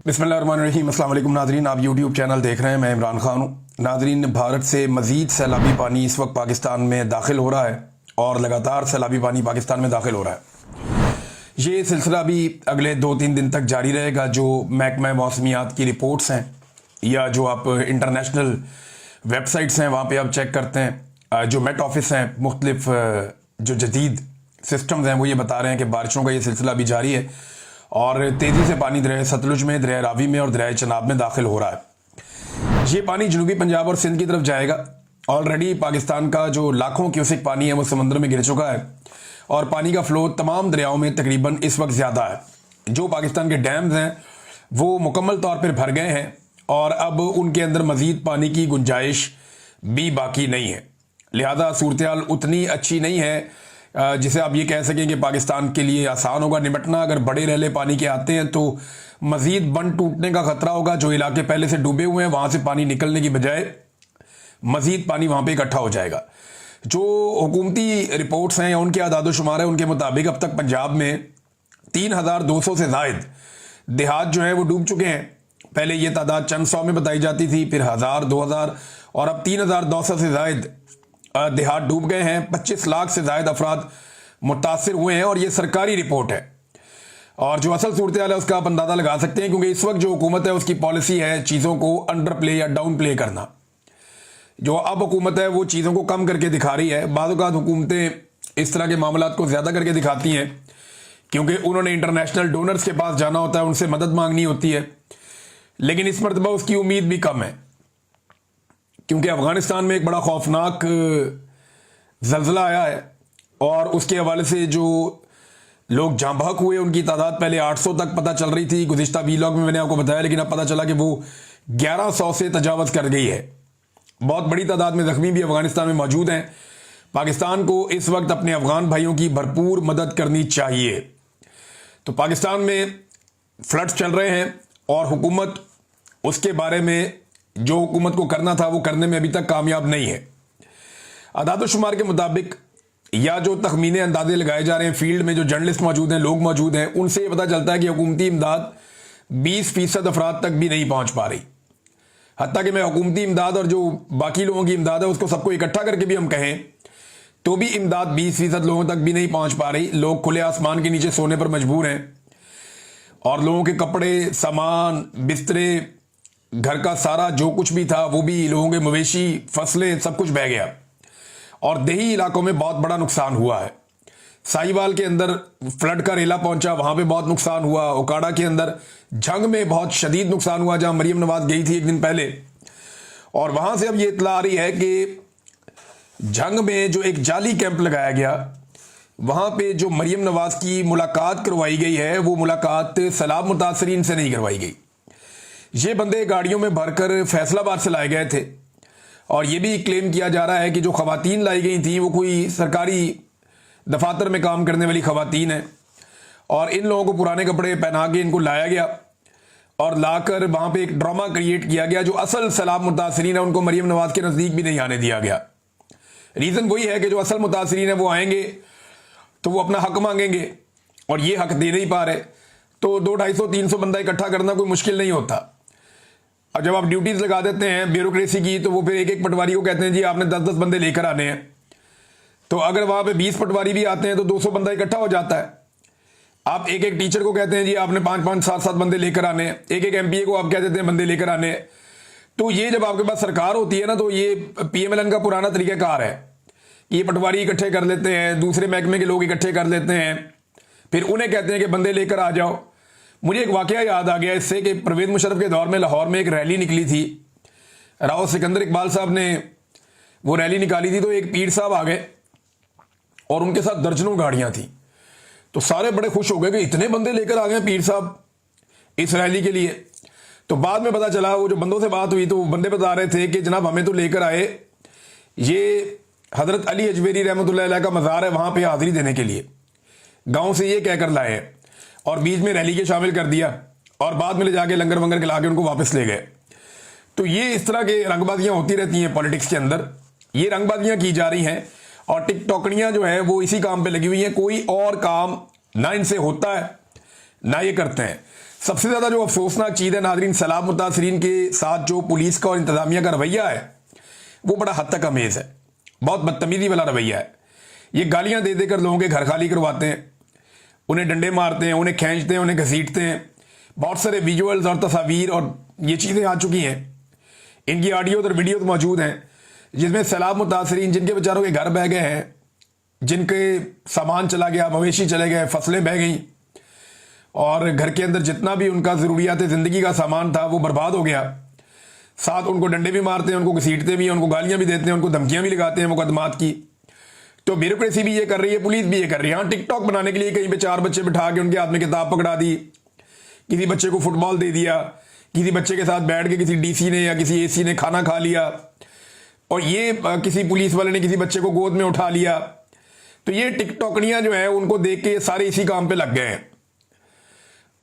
बिस्मिल्लाहिर्रहमानिर्रहीम। अस्सलाम वालेकुम नाज़रीन, आप यूट्यूब चैनल देख रहे हैं। मैं इमरान खान हूँ। नाज़रीन, भारत से मज़ीद सैलाबी पानी इस वक्त पाकिस्तान में दाखिल हो रहा है और लगातार सैलाबी पानी पाकिस्तान में दाखिल हो रहा है। ये सिलसिला भी अगले 2-3 दिन तक जारी रहेगा। जो महकमा मौसमियात की रिपोर्ट्स हैं या जो आप इंटरनेशनल वेबसाइट्स हैं वहाँ पर आप चेक करते हैं, जो मेट ऑफिस हैं, मुख्तलिफ जो जदीद सिस्टम्स हैं वो ये बता रहे हैं कि बारिशों का ये सिलसिला भी जारी है और तेज़ी से पानी दरिया सतलुज में, दरिया रावी में और दरिया चनाब में दाखिल हो रहा है। ये पानी जनूबी पंजाब और सिंध की तरफ जाएगा। ऑलरेडी पाकिस्तान का जो लाखों क्यूसेक पानी है वो समंदर में गिर चुका है और पानी का फ्लो तमाम दरियाओं में तकरीबन इस वक्त ज़्यादा है। जो पाकिस्तान के डैम्स हैं वो मुकम्मल तौर पर भर गए हैं और अब उनके अंदर मज़ीद पानी की गुंजाइश भी बाकी नहीं है। लिहाजा सूरत हाल उतनी अच्छी नहीं है जिसे आप ये कह सकें कि पाकिस्तान के लिए आसान होगा निपटना। अगर बड़े रेले पानी के आते हैं तो मज़ीद बंद टूटने का खतरा होगा। जो इलाके पहले से डूबे हुए हैं वहाँ से पानी निकलने की बजाय मज़ीद पानी वहाँ पे इकट्ठा हो जाएगा। जो हुकूमती रिपोर्ट्स हैं या उनके आदाद-ओ-शुमार है उनके मुताबिक अब तक पंजाब में 3200 से ज़ायद देहात जो हैं वो डूब चुके हैं। पहले ये तादाद चंद सौ में बताई जाती थी, फिर 1000, 2000 और अब 3200 से ज़ायद देहात डूब गए हैं। 25 लाख से ज़ायद अफराद मुतासिर हुए हैं और ये सरकारी रिपोर्ट है। और जो असल सूरत हाल है उसका आप अंदाज़ा लगा सकते हैं, क्योंकि इस वक्त जो हुकूमत है उसकी पॉलिसी है चीज़ों को अंडर प्ले या डाउन प्ले करना। जो अब हुकूमत है वो चीज़ों को कम करके दिखा रही है। बाज़ औक़ात हुकूमतें इस तरह के मामलात को ज़्यादा करके दिखाती हैं क्योंकि उन्होंने इंटरनेशनल डोनर्स के पास जाना होता है, उनसे मदद मांगनी होती है। लेकिन इस मरतबा उसकी उम्मीद भी कम है क्योंकि अफ़गानिस्तान में एक बड़ा खौफनाक ज़ल्ज़ला आया है और उसके हवाले से जो लोग जाँ बहक हुए उनकी तादाद पहले 800 तक पता चल रही थी। गुज़िश्ता वीलॉग में मैंने आपको बताया, लेकिन अब पता चला कि वो 1100 से तजावज़ कर गई है। बहुत बड़ी तादाद में ज़ख्मी भी अफ़गानिस्तान में मौजूद हैं। पाकिस्तान को इस वक्त अपने अफ़गान भाइयों की भरपूर मदद करनी चाहिए। तो पाकिस्तान में फ्लड्स चल रहे हैं और हुकूमत उसके बारे में जो हुकूमत को करना था वो करने में अभी तक कामयाब नहीं है। आदाद-ओ-शुमार के मुताबिक या जो तखमीने अंदाजे लगाए जा रहे हैं, फील्ड में जो जर्नलिस्ट मौजूद हैं, लोग मौजूद हैं, उनसे ये पता चलता है कि हुकूमती इमदाद 20% अफराद तक भी नहीं पहुंच पा रही। हत्ता कि मैं हुकूमती इमदाद और जो बाकी लोगों की इमदाद है उसको सबको इकट्ठा करके भी हम कहें तो भी इमदाद 20% लोगों तक भी नहीं पहुंच पा रही। लोग खुले आसमान के नीचे सोने पर मजबूर हैं और लोगों के कपड़े, सामान, बिस्तरे, घर का सारा जो कुछ भी था वो भी, लोगों के मवेशी, फसलें, सब कुछ बह गया और देही इलाकों में बहुत बड़ा नुकसान हुआ है। साहिवाल के अंदर फ्लड का रेला पहुंचा, वहां पे बहुत नुकसान हुआ। ओकाड़ा के अंदर जंग में बहुत शदीद नुकसान हुआ जहां मरियम नवाज गई थी एक दिन पहले। और वहां से अब ये इत्तला आ रही है कि जंग में जो एक जाली कैंप लगाया गया वहां पे जो मरियम नवाज की मुलाकात करवाई गई है वो मुलाकात सैलाब मुतासरीन से नहीं करवाई गई। ये बंदे गाड़ियों में भरकर फैसलाबाद से लाए गए थे और ये भी क्लेम किया जा रहा है कि जो खवातीन लाई गई थी वो कोई सरकारी दफातर में काम करने वाली खवातीन है और इन लोगों को पुराने कपड़े पहना के इनको लाया गया और लाकर वहाँ पे एक ड्रामा क्रिएट किया गया। जो असल सैलाब मुतासरीन है उनको मरियम नवाज के नज़दीक भी नहीं आने दिया गया। रीज़न वही है कि जो असल मुतासरीन है वो आएंगे तो वो अपना हक मांगेंगे और ये हक दे नहीं पा रहे। तो 200-250-300 बंदा इकट्ठा करना कोई मुश्किल नहीं होता। और जब आप ड्यूटीज लगा देते हैं ब्यूरोक्रेसी की तो वो फिर एक एक पटवारी को कहते हैं जी आपने 10-10 बंदे लेकर आने हैं। तो अगर वहां पे 20 पटवारी भी आते हैं तो 200 बंदा इकट्ठा हो जाता है। आप एक एक टीचर को कहते हैं जी आपने 5-5, 7-7 बंदे लेकर आने हैं। एक एक एमपीए को आप कह देते हैं बंदे लेकर आने हैं। तो ये जब आपके पास सरकार होती है ना तो ये पीएमएलएन का पुराना तरीकाकार है। ये पटवारी इकट्ठे कर लेते हैं, दूसरे महकमे के लोग इकट्ठे कर लेते हैं, फिर उन्हें कहते हैं कि बंदे लेकर आ जाओ। मुझे एक वाकया याद आ गया इससे कि परवेज़ मुशर्रफ के दौर में लाहौर में एक रैली निकली थी। राव सिकंदर इकबाल साहब ने वो रैली निकाली थी तो एक पीर साहब आ गए और उनके साथ दर्जनों गाड़ियां थी। तो सारे बड़े खुश हो गए कि इतने बंदे लेकर आ गए पीर साहब इस रैली के लिए। तो बाद में पता चला वो जो बंदों से बात हुई तो वो बंदे बता रहे थे कि जनाब हमें तो लेकर आए ये हजरत अली अजमेरी रहमतुल्लाह अलैह का मज़ार है, वहां पर हाजिरी देने के लिए गाँव से ये कहकर लाए हैं और बीच में रैली के शामिल कर दिया और बाद में ले जाके लंगर वंगर खिला के उनको वापस ले गए। तो ये इस तरह के रंगबाजियां होती रहती हैं पॉलिटिक्स के अंदर। ये रंगबाजियां की जा रही हैं और टिकटॉकनियां जो है वो इसी काम पे लगी हुई हैं। कोई और काम ना इनसे होता है ना ये करते हैं। सबसे ज़्यादा जो अफसोसनाक चीज़ है नाज़रीन, सैलाब मुतासरीन के साथ जो पुलिस का और इंतज़ामिया का रवैया है वो बड़ा हद तक अमेज़ है। बहुत बदतमीज़ी वाला रवैया है। ये गालियाँ दे देकर लोगों के घर खाली करवाते हैं, उन्हें डंडे मारते हैं, उन्हें खींचते हैं, उन्हें घसीटते हैं। बहुत सारे विजुअल्स और तस्वीर और ये चीज़ें आ चुकी हैं, इनकी ऑडियो और वीडियो मौजूद हैं, जिसमें सैलाब मुतासरीन जिनके बेचारों के घर बह गए हैं, जिनके सामान चला गया, मवेशी चले गए, फसलें बह गई और घर के अंदर जितना भी उनका ज़रूरियात ज़िंदगी का सामान था वो बर्बाद हो गया। साथ उनको डंडे भी मारते हैं, उनको घसीटते भी हैं, उनको गालियां भी देते हैं, उनको धमकियां भी लगाते हैं मुकदमात की। तो ब्यूरोक्रेसी भी ये कर रही है, पुलिस भी ये कर रही है। हाँ, टिकटॉक बनाने के लिए कहीं पे 4 बच्चे बिठा के उनके हाथ में किताब पकड़ा दी, किसी बच्चे को फुटबॉल दे दिया, किसी बच्चे के साथ बैठ के किसी डीसी ने या किसी एसी ने खाना खा लिया और ये किसी पुलिस वाले ने किसी बच्चे को गोद में उठा लिया। तो ये टिकटॉकनियां जो है उनको देख के सारे इसी काम पे लग गए हैं।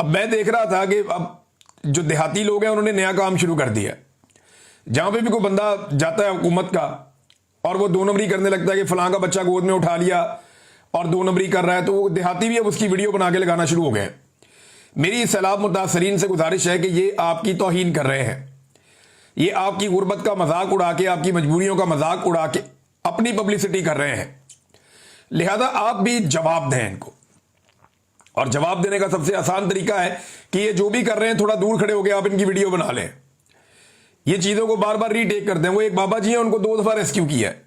अब मैं देख रहा था कि अब जो देहाती लोग हैं उन्होंने नया काम शुरू कर दिया। जहां पे भी कोई बंदा जाता है हुकूमत का और वो 2 नंबरी करने लगता है कि फलां का बच्चा गोद में उठा लिया और 2 नंबरी कर रहा है, तो वो देहाती भी अब उसकी वीडियो बना के लगाना शुरू हो गए। मेरी सैलाब मुतासरीन से गुजारिश है कि ये आपकी तौहीन कर रहे हैं, ये आपकी गुर्बत का मजाक उड़ा के, आपकी मजबूरियों का मजाक उड़ा के अपनी पब्लिसिटी कर रहे हैं। लिहाजा आप भी जवाब दें इनको, और जवाब देने का सबसे आसान तरीका है कि ये जो भी कर रहे हैं थोड़ा दूर खड़े होकर आप इनकी वीडियो बना लें, ये चीजों को बार बार रीटेक करते हैं। वो एक बाबा जी हैं, उनको 2 दफा रेस्क्यू किया है,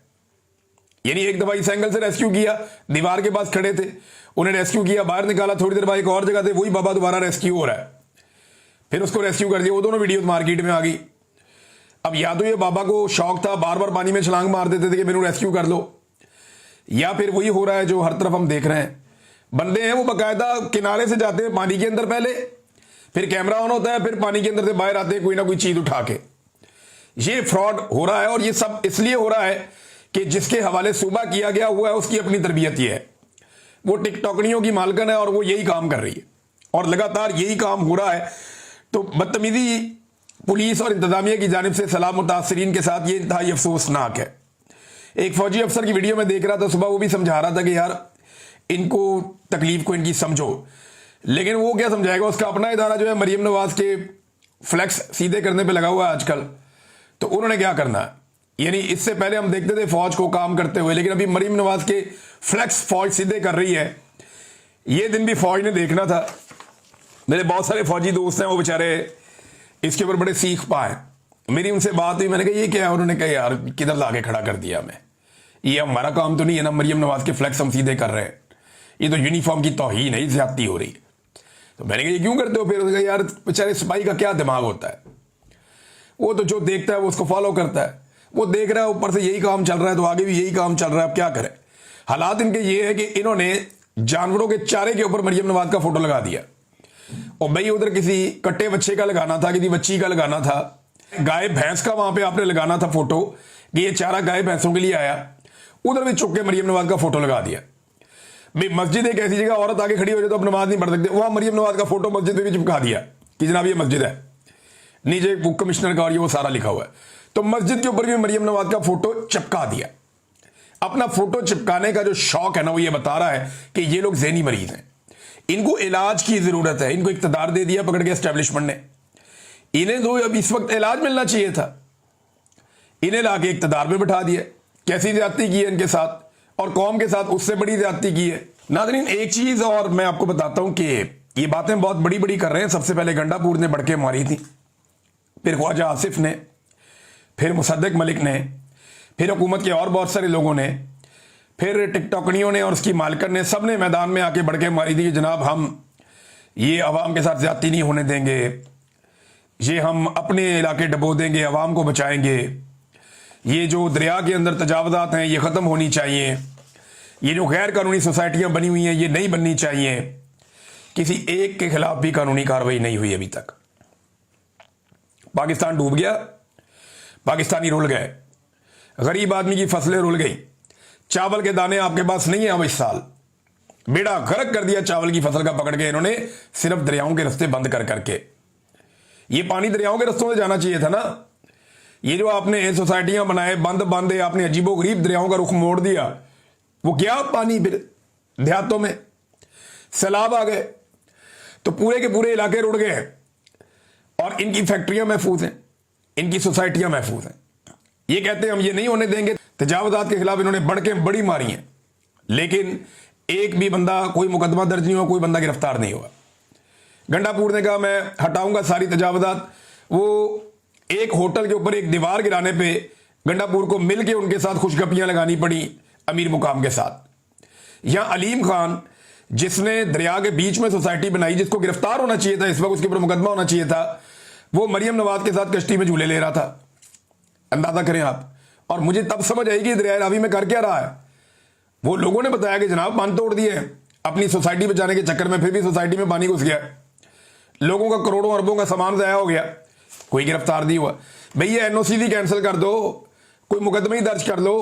यानी एक दफा इस एंगल से रेस्क्यू किया, दीवार के पास खड़े थे, उन्हें रेस्क्यू किया, बाहर निकाला, थोड़ी देर बाद एक और जगह थे, वही बाबा दोबारा रेस्क्यू हो रहा है, फिर उसको रेस्क्यू कर दिया। वो दोनों वीडियो मार्केट में आ गई। अब या तो ये बाबा को शौक था, बार बार पानी में छलांग मार देते थे कि मेरे रेस्क्यू कर लो, या फिर वही हो रहा है जो हर तरफ हम देख रहे हैं। बंदे हैं वो बाकायदा किनारे से जाते हैं पानी के अंदर, पहले फिर कैमरा ऑन होता है, फिर पानी के अंदर से बाहर आते हैं कोई ना कोई चीज उठा के। ये फ्रॉड हो रहा है और ये सब इसलिए हो रहा है कि जिसके हवाले सूबा किया गया हुआ है उसकी अपनी तरबियत ये है, वो टिकटॉकनियों की मालकन है और वो यही काम कर रही है और लगातार यही काम हो रहा है। तो बदतमीजी पुलिस और इंतजामिया की जानिब से सैलाब मुतासरीन के साथ ये इंतहाई अफसोसनाक है। एक फौजी अफसर की वीडियो में देख रहा था सुबह, वो भी समझा रहा था कि यार इनको तकलीफ को इनकी समझो, लेकिन वो क्या समझाएगा, उसका अपना इदारा जो है मरीम नवाज के फ्लैक्स सीधे करने पे लगा हुआ है आजकल। तो उन्होंने क्या करना है, यानी इससे पहले हम देखते थे फौज को काम करते हुए, लेकिन अभी मरीम नवाज के फ्लैक्स फौज सीधे कर रही है। ये दिन भी फौज ने देखना था। मेरे बहुत सारे फौजी दोस्त हैं, वो बेचारे इसके ऊपर बड़े सीख पाए। मेरी उनसे बात हुई, मैंने कहा ये क्या है, उन्होंने कहा यार किधर लाके खड़ा कर दिया हमें, ये हमारा काम तो नहीं है ना, मरीम नवाज के फ्लैक्स हम सीधे कर रहे हैं, ये तो यूनिफॉर्म की तौहीन है, ज्यादती हो रही है। तो मैंने कहा ये क्यों करते हो फिर? उसने कहा यार बेचारे सिपाही का क्या दिमाग होता है, वो तो जो देखता है वो उसको फॉलो करता है, वो देख रहा है ऊपर से यही काम चल रहा है तो आगे भी यही काम चल रहा है, अब क्या करें। हालात इनके ये है कि इन्होंने जानवरों के चारे के ऊपर मरीम नवाज का फोटो लगा दिया, और भाई उधर किसी कट्टे बच्चे का लगाना था, किसी बच्ची का लगाना था, गाय भैंस का वहां पे आपने लगाना था फोटो कि ये चारा गाय भैंसों के लिए आया, उधर भी चुप के मरीम नवाज का फोटो लगा दिया। भाई मस्जिद एक ऐसी जगह, औरत आगे खड़ी हो जाए तो अब नमाज नहीं पढ़ सकते, वहां मरीम नवाज का फोटो मस्जिद में भी चिपका दिया कि जनाब ये मस्जिद है, नीचे बुक कमिश्नर का और ये वो सारा लिखा हुआ है, तो मस्जिद के ऊपर भी मरीम नवाज का फोटो चिपका दिया। अपना फोटो चिपकाने का जो शौक है ना, वो ये बता रहा है कि ये लोग ज़हनी मरीज हैं, इनको इलाज की जरूरत है। इनको इख्तिदार दे दिया पकड़ के एस्टेब्लिशमेंट ने, इन्हें तो अब इस वक्त इलाज मिलना चाहिए था, इन्हें लाके इख्तिदार में बिठा दिया। कैसी ज्यादती की है इनके साथ और कौम के साथ, उससे बड़ी ज्यादती की है। नाज़रीन एक चीज और मैं आपको बताता हूं कि ये बातें बहुत बड़ी बड़ी कर रहे हैं। सबसे पहले गंडापुर ने बढ़के मारी थी, फिर ख्वाजा आसिफ ने, फिर मुसद्दक मलिक ने, फिर हुकूमत के और बहुत सारे लोगों ने, फिर टिकटॉकनियों ने और उसकी मालकन ने, सब ने मैदान में आके बढ़ के मारी थी कि जनाब हम ये अवाम के साथ ज्यादती नहीं होने देंगे, ये हम अपने इलाके डबो देंगे, अवाम को बचाएंगे, ये जो दरिया के अंदर तजावजात हैं ये ख़त्म होनी चाहिए, ये जो गैर कानूनी सोसाइटियाँ बनी हुई हैं ये नहीं बननी चाहिए। किसी एक के खिलाफ भी कानूनी कार्रवाई नहीं हुई अभी तक। पाकिस्तान डूब गया, पाकिस्तानी रुल गए, गरीब आदमी की फसलें रुल गई, चावल के दाने आपके पास नहीं है। अब इस साल बेड़ा गर्क कर दिया चावल की फसल का पकड़ के इन्होंने, सिर्फ दरियाओं के रास्ते बंद कर करके। ये पानी दरियाओं के रास्तों से जाना चाहिए था ना। ये जो आपने सोसाइटियां बनाए बंद बांधे, आपने अजीबो गरीब दरियाओं का रुख मोड़ दिया, वो क्या पानी फिर देहातों में सैलाब आ गए। तो पूरे के पूरे इलाके रुड़ गए हैं और इनकी फैक्ट्रियां महफूज हैं, इनकी सोसाइटियां महफूज हैं। ये कहते हैं हम ये नहीं होने देंगे। तजावुजात के खिलाफ इन्होंने बढ़ के बड़ी मारी हैं, लेकिन एक भी बंदा, कोई मुकदमा दर्ज नहीं हुआ, कोई बंदा गिरफ्तार नहीं हुआ। गंडापुर ने कहा मैं हटाऊंगा सारी तजावुजात। वो एक होटल के ऊपर एक दीवार गिराने पे गंडापुर को मिलके उनके साथ खुशगपियां लगानी पड़ी अमीर मुकाम के साथ। यहां अलीम खान, जिसने दरिया के बीच में सोसाइटी बनाई, जिसको गिरफ्तार होना चाहिए था, इस वक्त उसके ऊपर मुकदमा होना चाहिए था, वो मरियम नवाज के साथ कश्ती में झूले ले रहा था। अंदाजा करें आप। और मुझे तब समझ आई कि दरिया रावी में कर क्या रहा है। वो लोगों ने बताया कि जनाब बांध तोड़ दिए अपनी सोसाइटी बचाने के चक्कर में, फिर भी सोसाइटी में पानी घुस गया, लोगों का करोड़ों अरबों का सामान ज़ाया हो गया, कोई गिरफ्तार नहीं हुआ। भैया एनओसी भी कैंसिल कर दो, कोई मुकदमा ही दर्ज कर लो,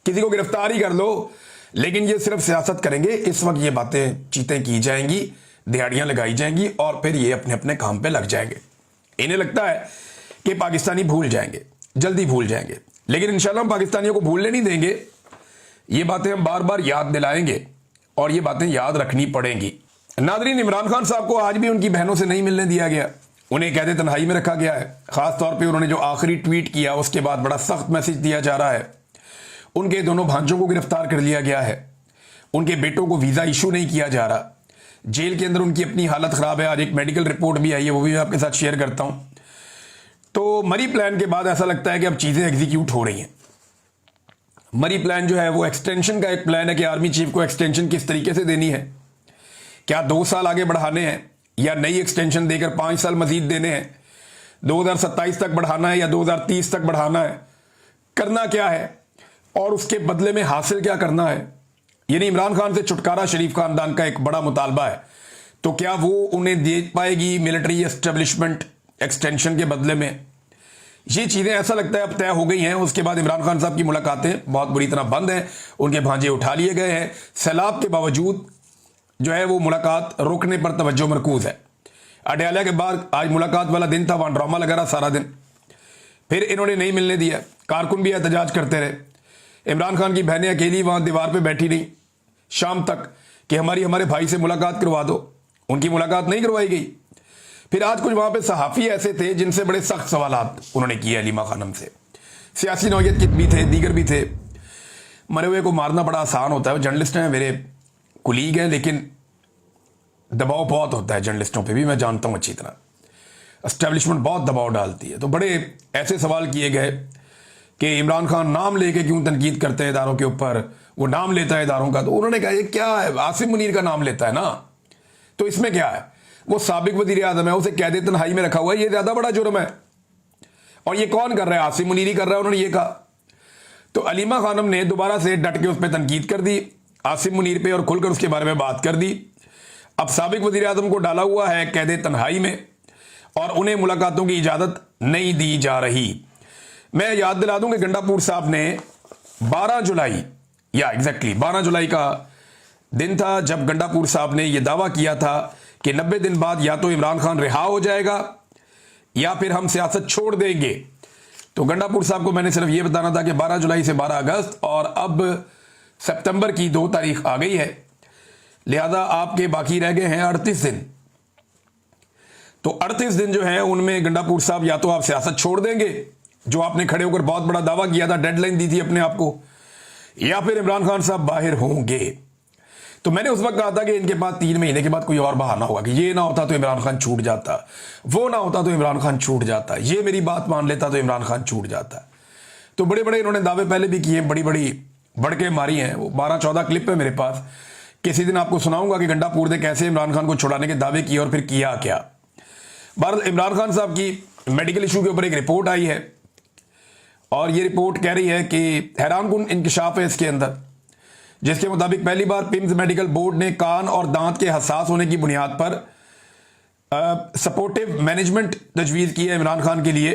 किसी को गिरफ्तार ही कर लो, लेकिन ये सिर्फ सियासत करेंगे। इस वक्त ये बातें चीतें की जाएंगी, दिहाड़ियां लगाई जाएंगी और फिर ये अपने अपने काम पे लग जाएंगे। इन्हें लगता है कि पाकिस्तानी भूल जाएंगे, जल्दी भूल जाएंगे, लेकिन इंशाल्लाह हम पाकिस्तानियों को भूलने नहीं देंगे। ये बातें हम बार बार याद दिलाएंगे और ये बातें याद रखनी पड़ेंगी। नादरीन, इमरान खान साहब को आज भी उनकी बहनों से नहीं मिलने दिया गया, उन्हें कैद तन्हाई में रखा गया है। खास तौर पे उन्होंने जो आखिरी ट्वीट किया उसके बाद बड़ा सख्त मैसेज दिया जा रहा है। उनके दोनों भांजों को गिरफ्तार कर लिया गया है, उनके बेटों को वीजा इशू नहीं किया जा रहा, जेल के अंदर उनकी अपनी हालत खराब है। आज एक मेडिकल रिपोर्ट भी आई है, वो भी मैं आपके साथ शेयर करता हूं। तो मरी प्लान के बाद ऐसा लगता है कि अब चीजें एग्जीक्यूट हो रही हैं। मरी प्लान जो है वो एक्सटेंशन का एक प्लान है कि आर्मी चीफ को एक्सटेंशन किस तरीके से देनी है, क्या 2 साल आगे बढ़ाने हैं या नई एक्सटेंशन देकर 5 साल मजीद देने हैं, 2027 तक बढ़ाना है या 2030 तक बढ़ाना है, करना क्या है और उसके बदले में हासिल क्या करना है। यानी इमरान खान से छुटकारा शरीफ खानदान का एक बड़ा मुतालबा है। तो क्या वो उन्हें दे पाएगी मिलिट्री एस्टेब्लिशमेंट एक्सटेंशन के बदले में? ये चीज़ें ऐसा लगता है अब तय हो गई हैं। उसके बाद इमरान खान साहब की मुलाकातें बहुत बुरी तरह बंद हैं, उनके भांजे उठा लिए गए हैं। सैलाब के बावजूद जो है वो मुलाकात रोकने पर तवज्जो मरकूज है। अडयाला के बाद आज मुलाकात वाला दिन था, वहां ड्रामा लगा रहा सारा दिन, फिर इन्होंने नहीं मिलने दिया। कारकुन भी एहतजाज करते रहे। इमरान खान की बहनें अकेली वहां दीवार पे बैठी रही शाम तक कि हमारे भाई से मुलाकात करवा दो। उनकी मुलाकात नहीं करवाई गई। फिर आज कुछ वहां पे सहाफ़ी ऐसे थे जिनसे बड़े सख्त सवालात उन्होंने किए अलीमा खानम से। सियासी नौयत के भी थे, दीगर भी थे। मरे हुए को मारना बड़ा आसान होता है। वो जर्नलिस्ट हैं, मेरे कुलीग हैं, लेकिन दबाव बहुत होता है जर्नलिस्टों पे भी, मैं जानता हूं अच्छी तरह। एस्टेब्लिशमेंट बहुत दबाव डालती है। तो बड़े ऐसे सवाल किए गए कि इमरान खान नाम लेके क्यों तनकीद करते हैं इदारों के ऊपर, वो नाम लेता है इदारों का। तो उन्होंने कहा ये क्या है, आसिम मुनीर का नाम लेता है ना, तो इसमें क्या है, वो साबिक वजीर आज़म है, उसे कैद तन्हाई में रखा हुआ है, ये ज्यादा बड़ा जुर्म है। और ये कौन कर रहा है? आसिम मुनीर ही कर रहा है, उन्होंने ये कहा। तो अलीमा खानम ने दोबारा से डट के उस पर तनकीद कर दी आसिम मुनीर पे और खुलकर उसके बारे में बात कर दी। अब साबिक वजीर आज़म को डाला हुआ है कैद तन्हाई में और उन्हें मुलाकातों की इजाजत नहीं दी जा रही। मैं याद दिला दूं कि गंडापुर साहब ने 12 जुलाई या एग्जैक्टली 12 जुलाई का दिन था जब गंडापुर साहब ने यह दावा किया था कि 90 दिन बाद या तो इमरान खान रिहा हो जाएगा या फिर हम सियासत छोड़ देंगे। तो गंडापुर साहब को मैंने सिर्फ यह बताना था कि 12 जुलाई से 12 अगस्त और अब सितंबर की 2 तारीख आ गई है, लिहाजा आपके बाकी रह गए हैं 38 दिन। तो 38 दिन जो है उनमें गंडापुर साहब या तो आप सियासत छोड़ देंगे, जो आपने खड़े होकर बहुत बड़ा दावा किया था, डेडलाइन दी थी अपने आप को, या फिर इमरान खान साहब बाहर होंगे। तो मैंने उस वक्त कहा था कि इनके पास 3 महीने के बाद कोई और बहाना होगा कि ये ना होता तो इमरान खान छूट जाता, वो ना होता तो इमरान खान छूट जाता, ये मेरी बात मान लेता तो इमरान खान छूट जाता। तो बड़े बड़े इन्होंने दावे पहले भी किए, बड़ी बड़ी बढ़के मारी हैं। वो 12-14 क्लिप है मेरे पास, किसी दिन आपको सुनाऊंगा कि गंडापुर ने कैसे इमरान खान को छुड़ाने के दावे किए और फिर किया क्या। भारत इमरान खान साहब की मेडिकल इशू के ऊपर एक रिपोर्ट आई है और ये रिपोर्ट कह रही है कि हैरानकुन इंकशाफ है इसके अंदर, जिसके मुताबिक पहली बार पिम्स मेडिकल बोर्ड ने कान और दांत के हसास होने की बुनियाद पर सपोर्टिव मैनेजमेंट तजवीज़ की है इमरान खान के लिए।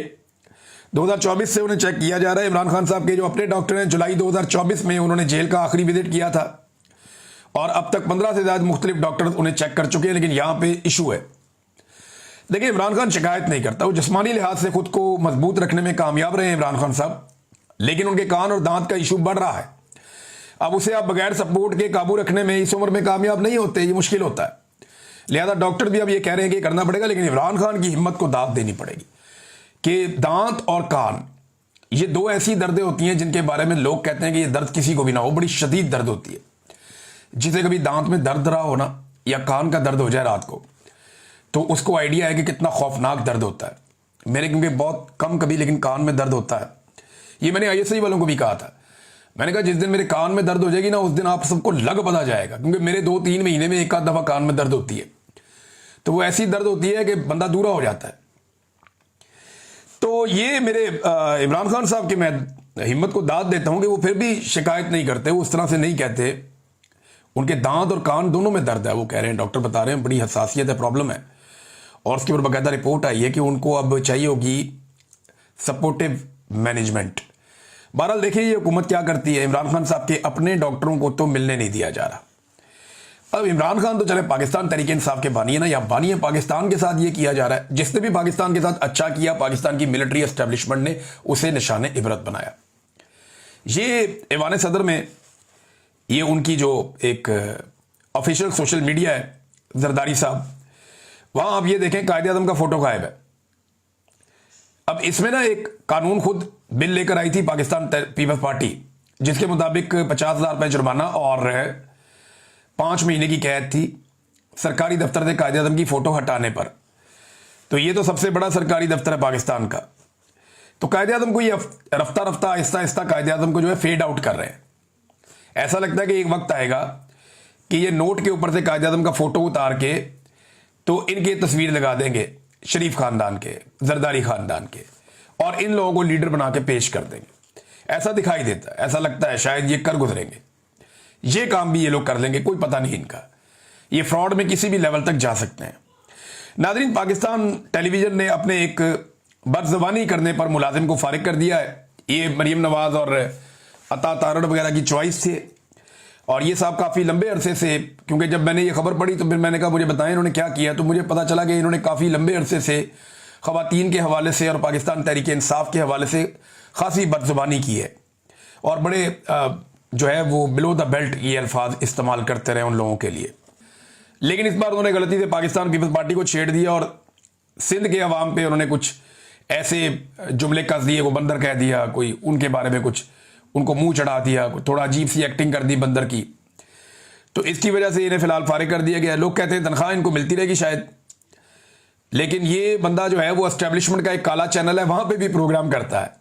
2024 से उन्हें चेक किया जा रहा है। इमरान खान साहब के जो अपने डॉक्टर हैं, जुलाई 2024 में उन्होंने जेल का आखिरी विजिट किया था और अब तक 15 से ज्यादा मुख्तलिफ डॉक्टर उन्हें चेक कर चुके हैं। लेकिन यहां पे इशू है, देखिए इमरान खान शिकायत नहीं करता, वो जिस्मानी लिहाज से खुद को मजबूत रखने में कामयाब रहे हैं इमरान खान साहब, लेकिन उनके कान और दांत का इशू बढ़ रहा है। अब उसे आप बगैर सपोर्ट के काबू रखने में इस उम्र में कामयाब नहीं होते, ये मुश्किल होता है। लिहाजा डॉक्टर भी अब ये कह रहे हैं कि करना पड़ेगा, लेकिन इमरान खान की हिम्मत को दाद देनी पड़ेगी कि दांत और कान ये दो ऐसी दर्दें होती हैं जिनके बारे में लोग कहते हैं कि ये दर्द किसी को भी ना हो, बड़ी शदीद दर्द होती है। जिसे कभी दांत में दर्द रहा हो ना, या कान का दर्द हो जाए रात को, तो उसको आइडिया है कि कितना खौफनाक दर्द होता है। मेरे क्योंकि बहुत कम कभी लेकिन कान में दर्द होता है। ये मैंने ISI वालों को भी कहा था। मैंने कहा जिस दिन मेरे कान में दर्द हो जाएगी ना, उस दिन आप सबको लग पता जाएगा, क्योंकि मेरे 2-3 महीने में एक आध दफा कान में दर्द होती है। तो वो ऐसी दर्द होती है कि बंदा दूरा हो जाता है। तो ये मेरे इमरान खान साहब की मैं हिम्मत को दाद देता हूं कि वो फिर भी शिकायत नहीं करते, वो उस तरह से नहीं कहते। उनके दांत और कान दोनों में दर्द है, वो कह रहे हैं, डॉक्टर बता रहे हैं बड़ी हसासियत है, प्रॉब्लम है। और उसके ऊपर बाकायदा रिपोर्ट आई है कि उनको अब चाहिए होगी सपोर्टिव मैनेजमेंट। बहरहाल देखिए ये हुकूमत क्या करती है। इमरान खान साहब के अपने डॉक्टरों को तो मिलने नहीं दिया जा रहा। अब इमरान खान तो चले पाकिस्तान तहरीक इंसाफ के बानी है ना, या बानी है पाकिस्तान के साथ ये किया जा रहा है। जिसने भी पाकिस्तान के साथ अच्छा किया, पाकिस्तान की मिलिट्री एस्टेब्लिशमेंट ने उसे निशाने इबरत बनाया। ये ऐवान सदर में ये उनकी जो एक ऑफिशियल सोशल मीडिया है, जरदारी साहब, वहां आप ये देखें कायदे आज़म का फोटो गायब है। अब इसमें ना एक कानून खुद बिल लेकर आई थी पाकिस्तान पीपल्स पार्टी, जिसके मुताबिक 50,000 रुपये जुर्माना और 5 महीने की कैद थी सरकारी दफ्तर से कायदे आज़म की फोटो हटाने पर। तो ये तो सबसे बड़ा सरकारी दफ्तर है पाकिस्तान का। तो कायदे आज़म को ये रफ्ता रफ्ता आहिस्ता आहिस्ता कायदे आज़म को जो है फेड आउट कर रहे हैं। ऐसा लगता है कि एक वक्त आएगा कि ये नोट के ऊपर से कायदे आज़म का फोटो उतार के तो इनकी तस्वीर लगा देंगे, शरीफ खानदान के, जरदारी खानदान के, और इन लोगों को लीडर बना के पेश कर देंगे। ऐसा दिखाई देता है, ऐसा लगता है शायद ये कर गुजरेंगे। ये काम भी ये लोग कर लेंगे, कोई पता नहीं इनका। ये फ्रॉड में किसी भी लेवल तक जा सकते हैं। नाज़रीन, पाकिस्तान टेलीविजन ने अपने एक बदज़बानी करने पर मुलाजिम को फारिग कर दिया है। ये मरीम नवाज और अता तारड़ वगैरह की चॉइस थे, और ये साहब काफ़ी लंबे अरसे से, क्योंकि जब मैंने ये खबर पढ़ी तो फिर मैंने कहा मुझे बताएं इन्होंने क्या किया। तो मुझे पता चला कि इन्होंने काफ़ी लंबे अरसे से ख़वातीन के हवाले से और पाकिस्तान तहरीक इंसाफ के हवाले से खासी बदज़ुबानी की है, और बड़े जो है वो बिलो द बेल्ट ये अल्फाज इस्तेमाल करते रहे उन लोगों के लिए। लेकिन इस बार उन्होंने गलती से पाकिस्तान पीपल्स पार्टी को छेड़ दिया और सिंध के अवाम पे उन्होंने कुछ ऐसे जुमले कस दिए, वो बंदर कह दिया, कोई उनके बारे में कुछ उनको मुंह चढ़ा दिया, थोड़ा अजीब सी एक्टिंग कर दी बंदर की। तो इसकी वजह से इन्हें फिलहाल फारिग कर दिया गया। लोग कहते हैं तनख्वाह इनको मिलती रहेगी शायद, लेकिन ये बंदा जो है वो एस्टेब्लिशमेंट का एक काला चैनल है, वहां पे भी प्रोग्राम करता है।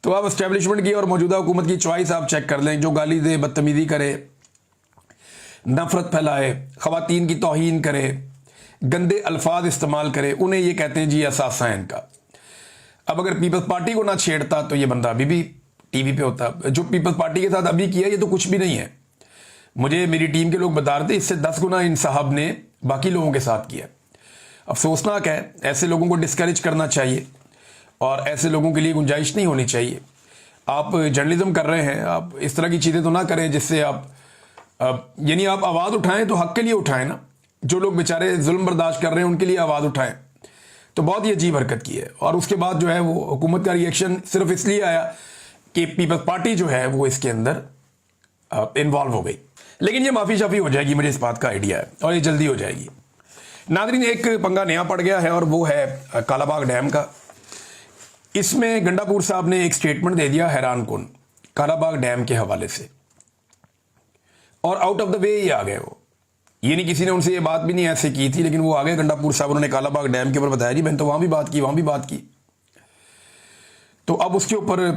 तो आप एस्टेब्लिशमेंट की और मौजूदा हुकूमत की चॉइस आप चेक कर लें। जो गाली दे, बदतमीजी करे, नफरत फैलाए, खवातीन की तौहीन करे, गंदे अल्फाज इस्तेमाल करे, उन्हें ये कहते हैं जी असासा है इनका। अब अगर पीपल्स पार्टी को ना छेड़ता तो ये बंदा अभी भी टीवी पे होता। जो पीपल्स पार्टी के साथ अभी किया ये तो कुछ भी नहीं है। मुझे मेरी टीम के लोग बता रहे थे इससे 10 गुना इन साहब ने बाकी लोगों के साथ किया। अफसोसनाक है, ऐसे लोगों को डिस्करेज करना चाहिए और ऐसे लोगों के लिए गुंजाइश नहीं होनी चाहिए। आप जर्नलिज्म कर रहे हैं, आप इस तरह की चीज़ें तो ना करें जिससे आप यानी आप आवाज़ उठाएं तो हक के लिए उठाएं ना। जो लोग बेचारे जुल्म बर्दाश्त कर रहे हैं उनके लिए आवाज़ उठाएं। तो बहुत ही अजीब हरकत की है। और उसके बाद जो है वो हुकूमत का रिएक्शन सिर्फ इसलिए आया कि पीपल्स पार्टी जो है वो इसके अंदर इन्वॉल्व हो गई। लेकिन ये माफ़ी शाफी हो जाएगी, मुझे इस बात का आइडिया है, और ये जल्दी हो जाएगी। नाज़रीन, एक पंगा नया पड़ गया है और वो है कालाबाग डैम का। इसमें गंडापुर साहब ने एक स्टेटमेंट दे दिया हैरान कुन कालाबाग डैम के हवाले से, और आउट ऑफ द वे ही आ गए वो। ये नहीं किसी ने उनसे ये बात भी नहीं ऐसे की थी, लेकिन वो आ गए गंडापुर साहब। उन्होंने कालाबाग डैम के ऊपर बताया जी मैंने तो वहां भी बात की, वहां भी बात की। तो अब उसके ऊपर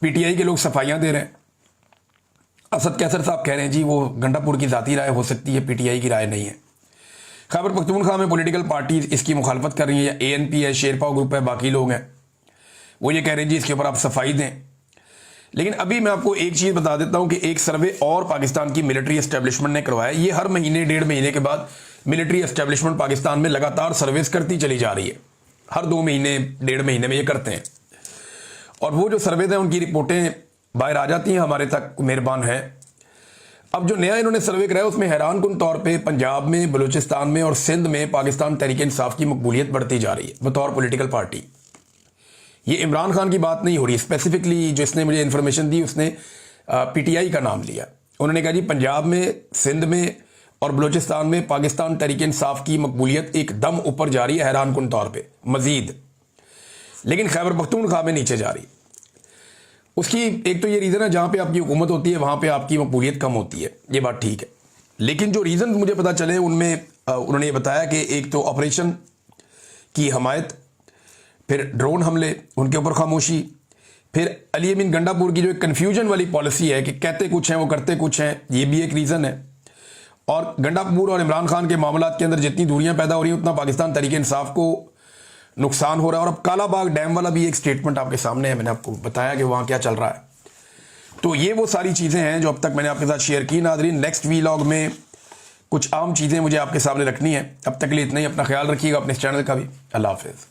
पीटीआई के लोग सफाइयां दे रहे हैं। असद कैसर साहब कह रहे हैं जी वो गंडापुर की ज़ाती राय हो सकती है, पीटीआई की राय नहीं है। खैबर पख्तूनख्वा में पॉलिटिकल पार्टी इसकी मुखालफत कर रही है, या एएनपी है, शेरपा ग्रुप है, बाकी लोग हैं, वो ये कह रहे हैं जी इसके ऊपर आप सफाई दें। लेकिन अभी मैं आपको एक चीज़ बता देता हूं कि एक सर्वे और पाकिस्तान की मिलिट्री एस्टेब्लिशमेंट ने करवाया। ये हर महीने 1.5 महीने के बाद मिलिट्री एस्टेब्लिशमेंट पाकिस्तान में लगातार सर्विस करती चली जा रही है। हर 2 महीने 1.5 महीने में ये करते हैं, और वो जो सर्वे हैं उनकी रिपोर्टें बाहर आ जाती हैं हमारे तक, मेहरबान है। अब जो नया इन्होंने सर्वे कराया उसमें हैरान कुन तौर पे पंजाब में, बलूचिस्तान में और सिंध में पाकिस्तान तहरीक इंसाफ की मकबूलियत बढ़ती जा रही है बतौर पॉलिटिकल पार्टी। ये इमरान खान की बात नहीं हो रही। स्पेसिफिकली जिसने मुझे इन्फॉर्मेशन दी उसने पीटीआई का नाम लिया। उन्होंने कहा जी पंजाब में, सिंध में और बलूचिस्तान में पाकिस्तान तहरीक इंसाफ की मकबूलियत एकदम ऊपर जा रही है, हैरान कुन तौर पे मजीद, लेकिन खैबर पख्तूनख्वा में नीचे जा रही। उसकी एक तो ये रीज़न है, जहाँ पे आपकी हुकूमत होती है वहाँ पे आपकी मकबूलियत कम होती है, ये बात ठीक है। लेकिन जो रीज़न मुझे पता चले उनमें उन्होंने ये बताया कि एक तो ऑपरेशन की हमायत, फिर ड्रोन हमले, उनके ऊपर खामोशी, फिर अली अमीन गंडापुर की जो एक कन्फ्यूजन वाली पॉलिसी है कि कहते कुछ हैं वो करते कुछ हैं, ये भी एक रीज़न है। और गंडापुर और इमरान खान के मामलात के अंदर जितनी दूरियां पैदा हो रही हैं उतना पाकिस्तान तहरीक इंसाफ को नुकसान हो रहा है। और अब काला बाग डैम वाला भी एक स्टेटमेंट आपके सामने है, मैंने आपको बताया कि वहाँ क्या चल रहा है। तो ये वो सारी चीज़ें हैं जो अब तक मैंने आपके साथ शेयर की। नाज़रीन, नेक्स्ट वीलॉग में कुछ आम चीज़ें मुझे आपके सामने रखनी है। अब तक के लिए इतना ही। अपना ख्याल रखिएगा, अपने इस चैनल का भी। अल्लाह हाफ़िज़।